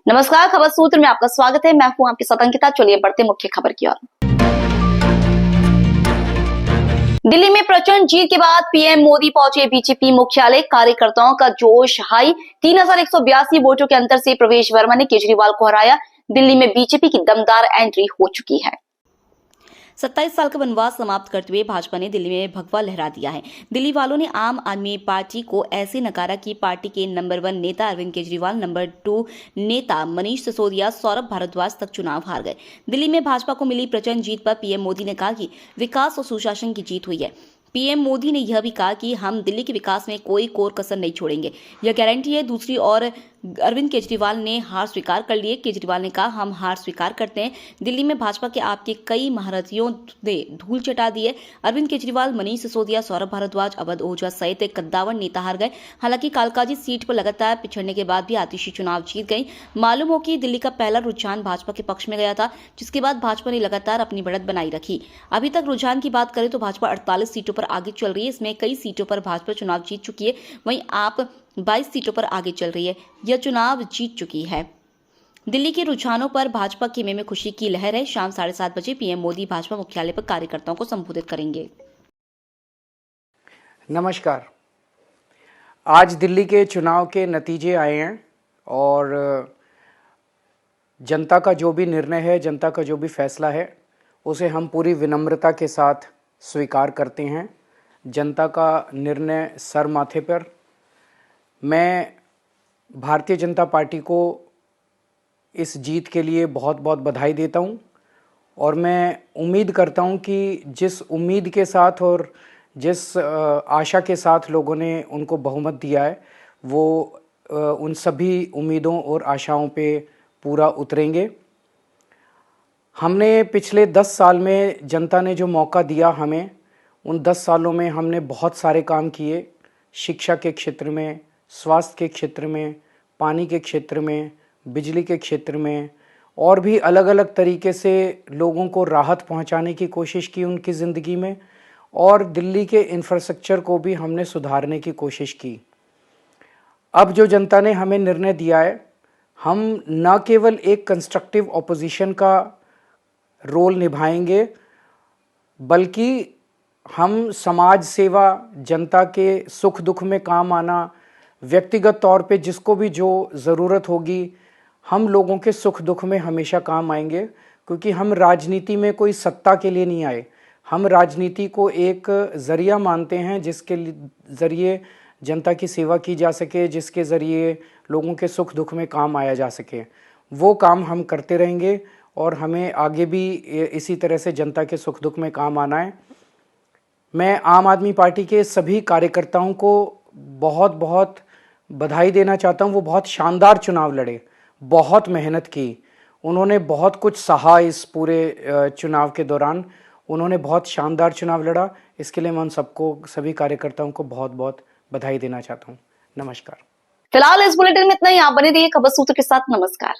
नमस्कार, खबर सूत्र में आपका स्वागत है। मैं हूं आपके साथ अंकिता। चलिए बढ़ते मुख्य खबर की ओर। दिल्ली में प्रचंड जीत के बाद पीएम मोदी पहुंचे बीजेपी मुख्यालय। कार्यकर्ताओं का जोश हाई। 3182 वोटों के अंतर से प्रवेश वर्मा ने केजरीवाल को हराया। दिल्ली में बीजेपी की दमदार एंट्री हो चुकी है। 27 साल का वनवास समाप्त करते हुए भाजपा ने दिल्ली में भगवा लहरा दिया है। दिल्ली वालों ने आम आदमी पार्टी को ऐसे नकारा कि पार्टी के नंबर 1 नेता अरविंद केजरीवाल, नंबर 2 नेता मनीष सिसोदिया, सौरभ भारद्वाज तक चुनाव हार गए। दिल्ली में भाजपा को मिली प्रचंड जीत पर पीएम मोदी ने कहा कि विकास और सुशासन की जीत हुई है। पीएम मोदी ने यह भी कहा कि हम दिल्ली के विकास में कोई कोर कसर नहीं छोड़ेंगे, यह गारंटी है। दूसरी ओर अरविंद केजरीवाल ने हार स्वीकार कर ली। केजरीवाल ने कहा, हम हार स्वीकार करते हैं। दिल्ली में भाजपा के आपके कई महारथियों ने धूल चटा दी है। अरविंद केजरीवाल, मनीष सिसोदिया, सौरभ भारद्वाज, अवध ओझा सहित कद्दावर नेता हार गए। हालांकि कालकाजी सीट पर लगातार पिछड़ने के बाद भी आतिशी चुनाव जीत गई। मालूम हो कि दिल्ली का पहला रुझान भाजपा के पक्ष में गया था, जिसके बाद भाजपा ने लगातार अपनी बढ़त बनाई रखी। अभी तक रुझान की बात करें तो भाजपा 48 सीटों पर आगे चल रही है। इसमें कई सीटों पर भाजपा चुनाव जीत चुकी है, वहीं आप 22 सीटों पर आगे चल रही है। यह चुनाव जीत चुकी है। दिल्ली के रुझानों पर भाजपा खेमे में खुशी की लहर है। शाम 7:30 बजे पीएम मोदी भाजपा मुख्यालय पर कार्यकर्ताओं को संबोधित करेंगे। नमस्कार। आज दिल्ली के चुनाव के नतीजे आए हैं और जनता का जो भी निर्णय है, जनता का जो भी फैसला है, उसे हम पूरी विनम्रता के साथ स्वीकार करते हैं। जनता का निर्णय सर माथे पर। मैं भारतीय जनता पार्टी को इस जीत के लिए बहुत बहुत बधाई देता हूं और मैं उम्मीद करता हूं कि जिस उम्मीद के साथ और जिस आशा के साथ लोगों ने उनको बहुमत दिया है, वो उन सभी उम्मीदों और आशाओं पे पूरा उतरेंगे। हमने पिछले 10 साल में जनता ने जो मौका दिया हमें, उन 10 सालों में हमने बहुत सारे काम किए। शिक्षा के क्षेत्र में, स्वास्थ्य के क्षेत्र में, पानी के क्षेत्र में, बिजली के क्षेत्र में और भी अलग अलग तरीके से लोगों को राहत पहुंचाने की कोशिश की उनकी ज़िंदगी में। और दिल्ली के इंफ्रास्ट्रक्चर को भी हमने सुधारने की कोशिश की। अब जो जनता ने हमें निर्णय दिया है, हम न केवल एक कंस्ट्रक्टिव ऑपोजिशन का रोल निभाएंगे, बल्कि हम समाज सेवा, जनता के सुख दुख में काम आना, व्यक्तिगत तौर पे जिसको भी जो ज़रूरत होगी, हम लोगों के सुख दुख में हमेशा काम आएंगे। क्योंकि हम राजनीति में कोई सत्ता के लिए नहीं आए, हम राजनीति को एक ज़रिया मानते हैं जिसके ज़रिए जनता की सेवा की जा सके, जिसके ज़रिए लोगों के सुख दुख में काम आया जा सके। वो काम हम करते रहेंगे और हमें आगे भी इसी तरह से जनता के सुख दुख में काम आना है। मैं आम आदमी पार्टी के सभी कार्यकर्ताओं को बहुत बहुत बधाई देना चाहता हूं। वो बहुत शानदार चुनाव लड़े, बहुत मेहनत की, उन्होंने बहुत कुछ सहा। इस पूरे चुनाव के दौरान उन्होंने बहुत शानदार चुनाव लड़ा। इसके लिए मैं उन सबको, सभी कार्यकर्ताओं को बहुत बहुत बधाई देना चाहता हूं। नमस्कार। फिलहाल इस बुलेटिन में इतना ही। आप बने रहिए खबर सूत्र के साथ। नमस्कार।